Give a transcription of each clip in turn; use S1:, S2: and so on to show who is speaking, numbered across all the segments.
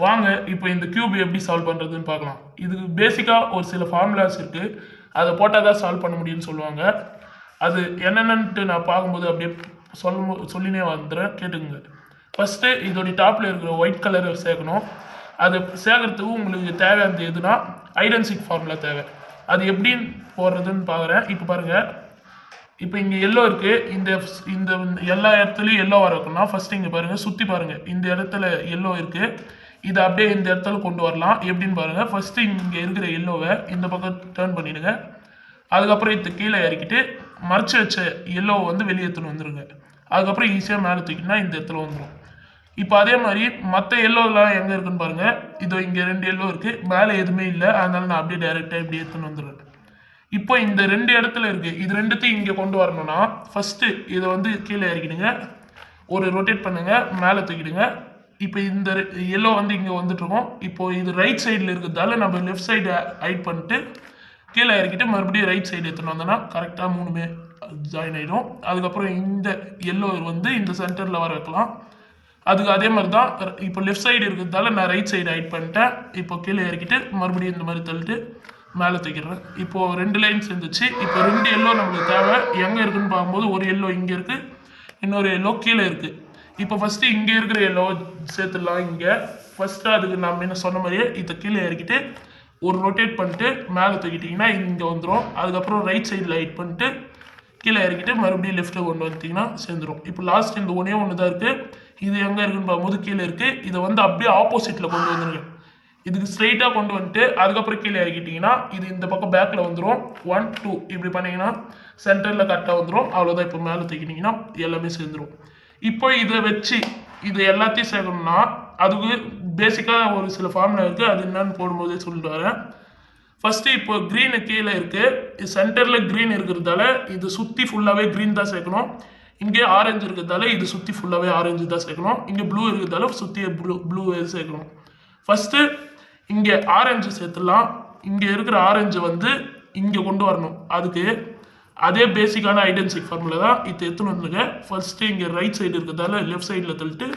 S1: வாங்க இப்போ இந்த கியூப் எப்படி சால்வ் பண்ணுறதுன்னு பார்க்கலாம். இதுக்கு பேசிக்காக ஒரு சில ஃபார்முலாஸ் இருக்குது, அதை போட்டால் தான் சால்வ் பண்ண முடியும்னு சொல்லுவாங்க. அது என்னென்னட்டு நான் பார்க்கும்போது அப்படியே சொல்லினே வந்துடுறேன், கேட்டுக்குங்க. ஃபஸ்ட்டு இதோடைய டாப்பில் இருக்கிற ஒயிட் கலரை சேர்க்கணும். அது சேர்க்கறதுக்கு உங்களுக்கு தேவையானது எதுனா ஐடென்டிக் ஃபார்முலா தேவை. அது எப்படின்னு போடுறதுன்னு பார்க்குறேன். இப்போ பாருங்கள், இப்போ இங்கே எல்லோ இருக்குது. இந்த இந்த எல்லா இடத்துலையும் எல்லோ வரக்குன்னா ஃபஸ்ட்டு இங்கே பாருங்கள், சுற்றி பாருங்கள். இந்த இடத்துல எல்லோ இருக்குது, இதை அப்படியே இந்த இடத்துல கொண்டு வரலாம். எப்படின்னு பாருங்கள், ஃபஸ்ட்டு இங்கே இருக்கிற எல்லோவை இந்த பக்கம் டேர்ன் பண்ணிவிடுங்க. அதுக்கப்புறம் இது கீழே இறக்கிட்டு மறைச்சி வச்ச எல்லோவை வந்து வெளியே எடுத்துன்னு வந்துடுங்க. அதுக்கப்புறம் ஈஸியாக மேலே தூக்கினா இந்த இடத்துல வந்துடும். இப்போ அதே மாதிரி மற்ற எல்லோலாம் எங்கே இருக்குன்னு பாருங்கள். இதோ இங்கே 2 எல்லோ இருக்குது, மேலே எதுவுமே இல்லை, அதனால நான் அப்படியே டைரெக்டாக இப்படி எடுத்துன்னு வந்துடுறேன். இப்போ இந்த 2 இடத்துல இருக்குது, இது ரெண்டுத்தையும் இங்கே கொண்டு வரணும்னா ஃபஸ்ட்டு இதை வந்து கீழே இறக்கிடுங்க, ஒரு ரொட்டேட் பண்ணுங்கள், மேலே தூக்கிடுங்க. இப்போ இந்த எல்லோ வந்து இங்கே வந்துட்டுருக்கோம். இப்போது இது ரைட் சைடில் இருக்கிறதால நம்ம லெஃப்ட் சைடு ஹைட் பண்ணிட்டு கீழே இறக்கிட்டு மறுபடியும் ரைட் சைடு எடுத்துன்னு வந்தோன்னா கரெக்டாக 3மே ஜாயின் ஆகிடும். அதுக்கப்புறம் இந்த எல்லோ வந்து இந்த சென்டரில் வர வைக்கலாம். அதுக்கு அதே மாதிரி தான் இப்போ லெஃப்ட் சைடு இருக்கிறதால நான் ரைட் சைடு ஹைட் பண்ணிட்டேன். இப்போ கீழே இறக்கிட்டு மறுபடியும் இந்த மாதிரி தள்ளிட்டு மேலே தூக்கிடுறேன். இப்போது 2 லைன்ஸ் இருந்துச்சு. இப்போ 2 எல்லோ நம்மளுக்கு தேவை. எங்கே இருக்குன்னு பார்க்கும்போது ஒரு எல்லோ இங்கே இருக்குது, இன்னொரு எல்லோ கீழே இருக்குது. இப்போ ஃபஸ்ட்டு இங்கே இருக்கிற எல்லோ சேர்த்துடலாம். இங்கே ஃபஸ்ட்டு அதுக்கு நான் என்ன சொன்ன மாதிரியே இதை கீழே இறக்கிட்டு ஒரு ரொட்டேட் பண்ணிட்டு மேலே தூக்கிட்டிங்கன்னா இங்கே வந்துடும். அதுக்கப்புறம் ரைட் சைடில் ஹைட் பண்ணிட்டு கீழே இறக்கிட்டு மறுபடியும் லெஃப்ட்டில் கொண்டு வந்துட்டிங்கன்னா சேர்ந்துடும். இப்போ லாஸ்ட் இந்த ஒன்றே ஒன்று தான் இருக்குது. இது எங்கே இருக்குன்னு பார்க்கும்போது கீழே இருக்குது. இதை வந்து அப்படியே ஆப்போசிட்டில் கொண்டு வந்துருங்க. இதுக்கு ஸ்ட்ரைட்டாக கொண்டு வந்துட்டு அதுக்கப்புறம் கீழே இறக்கிட்டிங்கன்னா இது இந்த பக்கம் பேக்கில் வந்துடும். 1 2 இப்படி பண்ணிங்கன்னா சென்டரில் கரெக்டாக வந்துடும். அவ்வளோதான். இப்போ மேலே தூக்கிட்டிங்கன்னா எல்லாமே சேர்ந்துடும். இப்போ இதை வச்சு இது எல்லாத்தையும் சேர்க்கணும்னா அதுக்கு பேசிக்காக ஒரு சில ஃபார்முலா இருக்குது, அது என்னன்னு போடும்போதே சொல்லிட்டு வரேன். ஃபஸ்ட்டு இப்போ க்ரீனு கீழே இருக்குது, சென்டரில் க்ரீன் இருக்கிறதால இது சுற்றி ஃபுல்லாகவே க்ரீன் தான் சேர்க்கணும். இங்கே ஆரஞ்சு இருக்கிறதால இது சுற்றி ஃபுல்லாகவே ஆரஞ்சு தான் சேர்க்கணும். இங்கே ப்ளூ இருக்கிறதால சுற்றி ப்ளூ சேர்க்கணும். ஃபஸ்ட்டு இங்கே ஆரஞ்சு சேர்த்துடலாம். இங்கே இருக்கிற ஆரஞ்சு வந்து இங்கே கொண்டு வரணும். அதுக்கு அதே பேசிக்கான ஐடென்டிக் ஃபார்முலா தான் இது எடுத்துன்னு வந்துருங்க. ஃபஸ்ட்டு இங்கே ரைட் சைடு இருக்கிறதால லெஃப்ட் சைடில் தள்ளிட்டு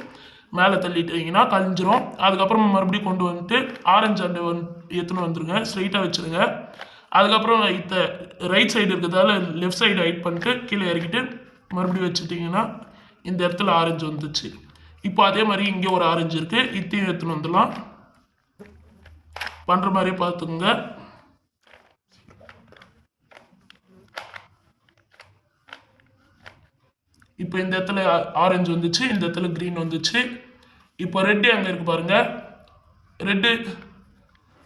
S1: மேலே தள்ளிட்டிங்கன்னா கழிஞ்சிரும். அதுக்கப்புறம் மறுபடியும் கொண்டு வந்துட்டு ஆரஞ்சு அண்டை எடுத்துன்னு வந்துருங்க, ஸ்ட்ரைட்டாக வச்சுருங்க. அதுக்கப்புறம் இந்த ரைட் சைடு இருக்கிறதால லெஃப்ட் சைடு ஹைட் பண்ணிட்டு கீழே இறக்கிட்டு மறுபடியும் வச்சுட்டிங்கன்னா இந்த இடத்துல ஆரஞ்சு வந்துச்சு. இப்போ அதே மாதிரி இங்கே ஒரு ஆரஞ்சு இருக்குது, இத்தையும் எடுத்துன்னு வந்துடலாம். பண்ணுற மாதிரி பார்த்துக்குங்க. இப்போ இந்த இடத்துல ஆரஞ்சு வந்துச்சு, இந்த இடத்துல க்ரீன் வந்துச்சு. இப்போ ரெட்டு அங்கே இருக்குது பாருங்கள்.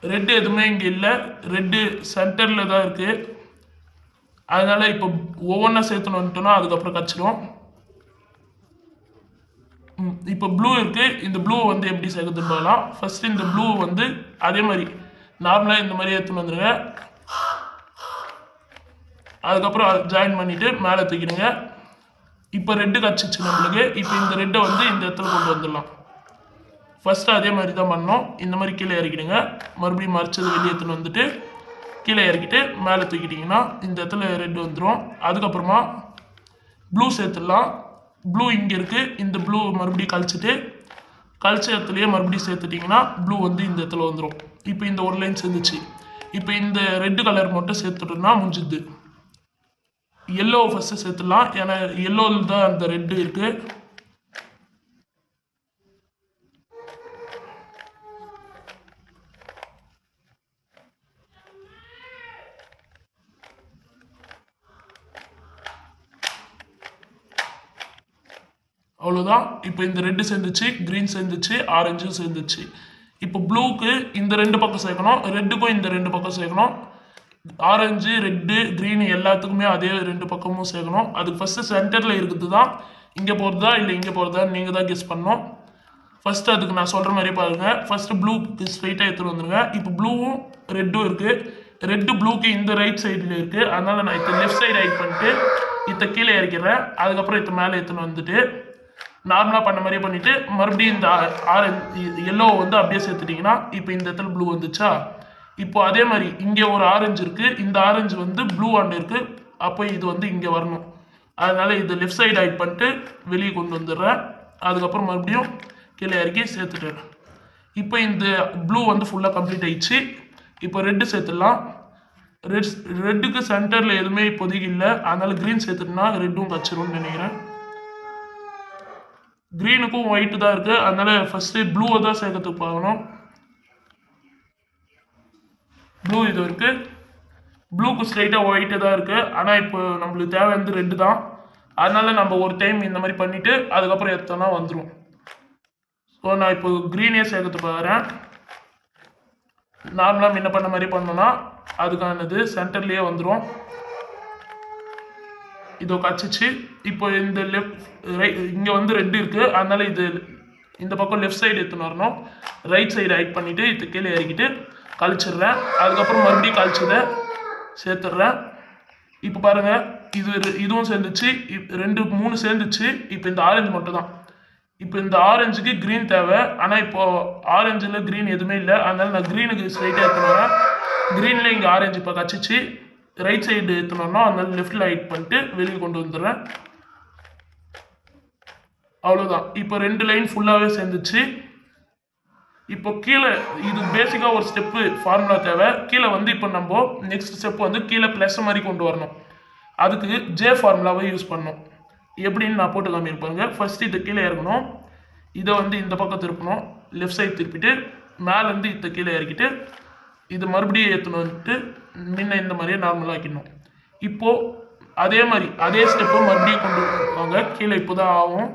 S1: ரெட்டு எதுவுமே இங்கே இல்லை, ரெட்டு சென்டரில் தான் இருக்குது. அதனால் இப்போ ஒவ்வொன்றா சேர்த்துன்னு வந்துட்டோன்னா அதுக்கப்புறம் கச்சிடும். இப்போ ப்ளூ இருக்குது, இந்த ப்ளூ வந்து எப்படி சேர்க்குதுன்னு பார்க்கலாம். ஃபஸ்ட்டு இந்த ப்ளூ வந்து அதே மாதிரி நார்மலாக இந்த மாதிரி எடுத்துன்னு வந்துடுங்க. அதுக்கப்புறம் ஜாயின் பண்ணிவிட்டு மேலே தூக்கிடுங்க. இப்போ ரெட்டு கச்சிச்சு நம்மளுக்கு. இப்போ இந்த ரெட்டை வந்து இந்த இடத்துல கொண்டு வந்துடலாம். ஃபஸ்ட்டு அதே மாதிரி தான் பண்ணோம். இந்த மாதிரி கீழே இறக்கிடுங்க, மறுபடியும் மறைச்சது வெளியே எடுத்துன்னு வந்துட்டு கீழே இறக்கிட்டு மேலே தூக்கிட்டிங்கன்னா இந்த இடத்துல ரெட்டு வந்துடும். அதுக்கப்புறமா ப்ளூ சேர்த்துடலாம். ப்ளூ இங்கே இருக்குது, இந்த ப்ளூ மறுபடியும் கழிச்ச இடத்துலையே மறுபடியும் சேர்த்துட்டிங்கன்னா ப்ளூ வந்து இந்த இடத்துல வந்துடும். இப்போ இந்த ஒரு லைன் சேர்ந்துச்சு. இப்போ இந்த ரெட்டு கலர் மட்டும் சேர்த்துட்டோம்னா முடிஞ்சுது. எல்லோ ஃபஸ்ட்டு சேர்த்துடலாம், ஏன்னா எல்லோவில் தான் அந்த ரெட்டு இருக்குது. அவ்வளோதான். இப்போ இந்த ரெட்டு சேர்ந்துச்சு, க்ரீன் சேர்ந்துச்சு, ஆரஞ்சும் சேர்ந்துச்சு. இப்போ ப்ளூக்கு இந்த 2 பக்கம் சேர்க்கணும், ரெட்டுக்கும் இந்த 2 பக்கம் சேர்க்கணும். ஆரஞ்சு, ரெட்டு, க்ரீன் எல்லாத்துக்குமே அதே 2 பக்கமும் சேர்க்கணும். அதுக்கு ஃபஸ்ட்டு சென்டரில் இருக்குது தான் இங்கே போகிறதா இல்லை இங்கே போகிறதா நீங்கள் தான் கெஸ் பண்ணணும். ஃபஸ்ட்டு அதுக்கு நான் சொல்கிற மாதிரி பாருங்கள். ஃபஸ்ட்டு ப்ளூக்கு ஸ்ட்ரைட்டாக எடுத்துகிட்டு வந்துடுங்க. இப்போ ப்ளூவும் ரெட்டும் இருக்குது. ரெட்டு ப்ளூக்கு இந்த ரைட் சைடில் இருக்குது, அதனால் நான் இப்போ லெஃப்ட் சைடு ஹைட் பண்ணிட்டு இதை கீழே இறக்கிறேன். அதுக்கப்புறம் இதை மேலே எடுத்துன்னு வந்துட்டு நார்மலாக பண்ண மாதிரியே பண்ணிவிட்டு மறுபடியும் இந்த ஆரஞ்சு எல்லோ வந்து அப்படியே சேர்த்துட்டிங்கன்னா இப்போ இந்த இடத்துல ப்ளூ வந்துச்சா. இப்போ அதே மாதிரி இங்கே ஒரு ஆரஞ்சு இருக்குது, இந்த ஆரஞ்சு வந்து ப்ளூ ஆண்டு இருக்குது, அப்போ இது வந்து இங்கே வரணும். அதனால் இதை லெஃப்ட் சைடு ஹைட் பண்ணிட்டு வெளியே கொண்டு வந்துடுறேன். அதுக்கப்புறம் மறுபடியும் கீழே இறக்கி சேர்த்துட்டேன். இப்போ இந்த ப்ளூ வந்து ஃபுல்லாக கம்ப்ளீட் ஆயிடுச்சு. இப்போ ரெட்டு சேர்த்துடலாம். ரெட்டுக்கு சென்டரில் எதுவுமே இப்போதைக்கு இல்லை, அதனால க்ரீன் சேர்த்துட்டுனா ரெட்டும் கச்சிரும்னு நினைக்கிறேன். க்ரீனுக்கும் ஒயிட்டு தான் இருக்குது, அதனால ஃபஸ்ட்டு ப்ளூவை தான் சேர்க்கறதுக்கு பார்க்கணும். ப்ளூ இது இருக்குது. ப்ளூக்கு ஸ்ட்ரைட்டாக ஒயிட்டு தான் இருக்குது, ஆனால் இப்போ நம்மளுக்கு தேவை வந்து ரெட்டு தான். அதனால நம்ம ஒரு டைம் இந்த மாதிரி பண்ணிவிட்டு அதுக்கப்புறம் எடுத்தோன்னா வந்துடும். ஸோ நான் இப்போ க்ரீனே சேர்க்கறதுக்கு பார்க்குறேன். நார்மலாக முன்ன பண்ண மாதிரி பண்ணோன்னா அதுக்கானது சென்டர்லேயே வந்துடும். இதோ கச்சிச்சு. இப்போ இந்த இங்கே வந்து ரெட்டு இருக்குது, அதனால இது இந்த பக்கம் லெஃப்ட் சைடு எடுத்துன்னு வரணும். ரைட் சைடு ஹைட் பண்ணிவிட்டு இது கீழே இறக்கிட்டு கழிச்சிடுறேன். அதுக்கப்புறம் மறுபடியும் கழிச்சதை சேர்த்துட்றேன். இப்போ பாருங்கள், இதுவும் சேர்ந்துச்சு, 2 3 சேர்ந்துச்சு. இப்போ இந்த ஆரஞ்சு மட்டும் தான். இப்போ இந்த ஆரஞ்சுக்கு க்ரீன் தேவை, ஆனால் இப்போது ஆரஞ்சில் க்ரீன் எதுவுமே இல்லை, அதனால நான் க்ரீனுக்கு ஸ்ட்ரைட்டாக எடுத்துன்னு வரேன். க்ரீனில் இங்கே ஆரஞ்சு இப்போ கச்சிச்சு. ரைட் சைடு எடுத்துனோம்னா அதனால லெஃப்டில் ஹைட் பண்ணிட்டு வெளியே கொண்டு வந்துடுறேன். அவ்வளோதான். இப்போ 2 லைன் ஃபுல்லாகவே சேர்ந்துச்சு. இப்போ கீழே இது பேசிக்காக ஒரு ஸ்டெப்பு ஃபார்முலா தேவை. கீழே வந்து இப்போ நம்ம நெக்ஸ்ட் ஸ்டெப் வந்து கீழே ப்ளஸ் மாதிரி கொண்டு வரணும். அதுக்கு ஜே ஃபார்முலாவை யூஸ் பண்ணணும். எப்படின்னு நான் போட்டு காமியிருப்பாங்க. ஃபஸ்ட்டு இதை கீழே இறக்கணும், இதை வந்து இந்த பக்கம் திருப்பணும், லெஃப்ட் சைடு திருப்பிட்டு மேலேருந்து இதை கீழே இறக்கிட்டு இது மறுபடியும் ஏற்றணும் வந்துட்டு முன்ன இந்த மாதிரியே நார்மலாக ஆக்கிடணும். இப்போது அதே மாதிரி அதே ஸ்டெப்பை மறுபடியும் கொண்டு வாங்க. கீழே இப்போ தான் ஆகும்.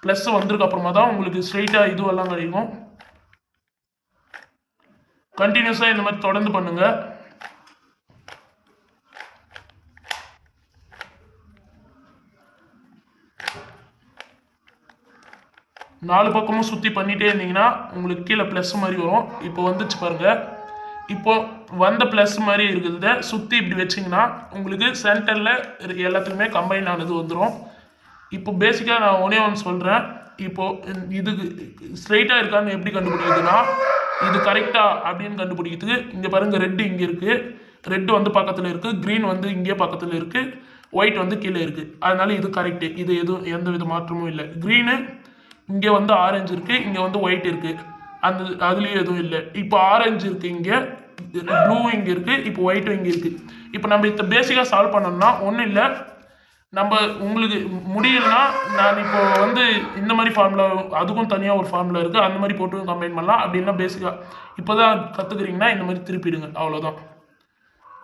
S1: ப்ளஸ் வந்ததுக்கு அப்புறமா தான் உங்களுக்கு ஸ்ட்ரைட்டாக இதுவெல்லாம் கிடைக்கும். கண்டினியூஸாக இந்த மாதிரி தொடர்ந்து பண்ணுங்கள். நாலு பக்கமும் சுற்றி பண்ணிகிட்டே இருந்தீங்கன்னா உங்களுக்கு கீழே ப்ளஸ் மாதிரி வரும். இப்போ வந்துச்சு பாருங்கள். இப்போ வந்த ப்ளஸ் மாதிரி இருக்கிறத சுற்றி இப்படி வச்சிங்கன்னா உங்களுக்கு சென்டரில் எல்லாத்துக்குமே கம்பைன் ஆனது வந்துடும். இப்போ பேசிக்காக நான் ஒன்று சொல்கிறேன். இப்போது இதுக்கு ஸ்ட்ரைட்டாக இருக்கான்னு எப்படி கண்டுபிடிக்குதுன்னா, இது கரெக்டாக அப்படின்னு கண்டுபிடிக்கிறதுக்கு இங்கே பாருங்கள், ரெட்டு இங்கே இருக்குது, ரெட்டு வந்து பக்கத்தில் இருக்குது, க்ரீன் வந்து இங்கே பக்கத்தில் இருக்குது, ஒயிட் வந்து கீழே இருக்குது. அதனால இது கரெக்டு. இது எதுவும் எந்த வித மாற்றமும் இல்லை. க்ரீனு இங்கே வந்து ஆரஞ்சு இருக்குது, இங்கே வந்து ஒயிட் இருக்குது, அதுலேயும் எதுவும் இல்லை. இப்போ ஆரஞ்சு இருக்குது, இங்கே ப்ளூ இங்கே இருக்குது, இப்போ ஒயிட்டும் இங்கே இருக்குது. இப்போ நம்ம இதை பேசிக்காக சால்வ் பண்ணோம்னா ஒன்றும் இல்லை. நம்ம உங்களுக்கு முடியலன்னா நான் இப்போ வந்து இந்த மாதிரி ஃபார்முலா, அதுக்கும் தனியாக ஒரு ஃபார்முலா இருக்குது, அந்த மாதிரி போட்டு கம்பைன் பண்ணலாம். அப்படின்னா பேசிக்காக இப்போ தான் கற்றுக்குறீங்கன்னா இந்த மாதிரி திருப்பிடுங்க, அவ்வளோதான்.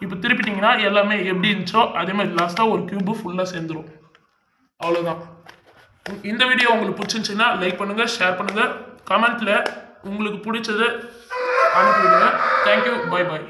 S1: இப்போ திருப்பிட்டிங்கன்னா எல்லாமே எப்படி இருந்துச்சோ அதே மாதிரி லாஸ்ட்டாக ஒரு க்யூபு ஃபுல்லாக சேர்ந்துடும், அவ்வளோதான். இந்த வீடியோ உங்களுக்கு பிடிச்சிருந்துச்சுன்னா லைக் பண்ணுங்கள், ஷேர் பண்ணுங்கள், கமெண்ட்டில் உங்களுக்கு பிடிச்சதை அனுப்பிவிடுங்க. Thank you, bye bye.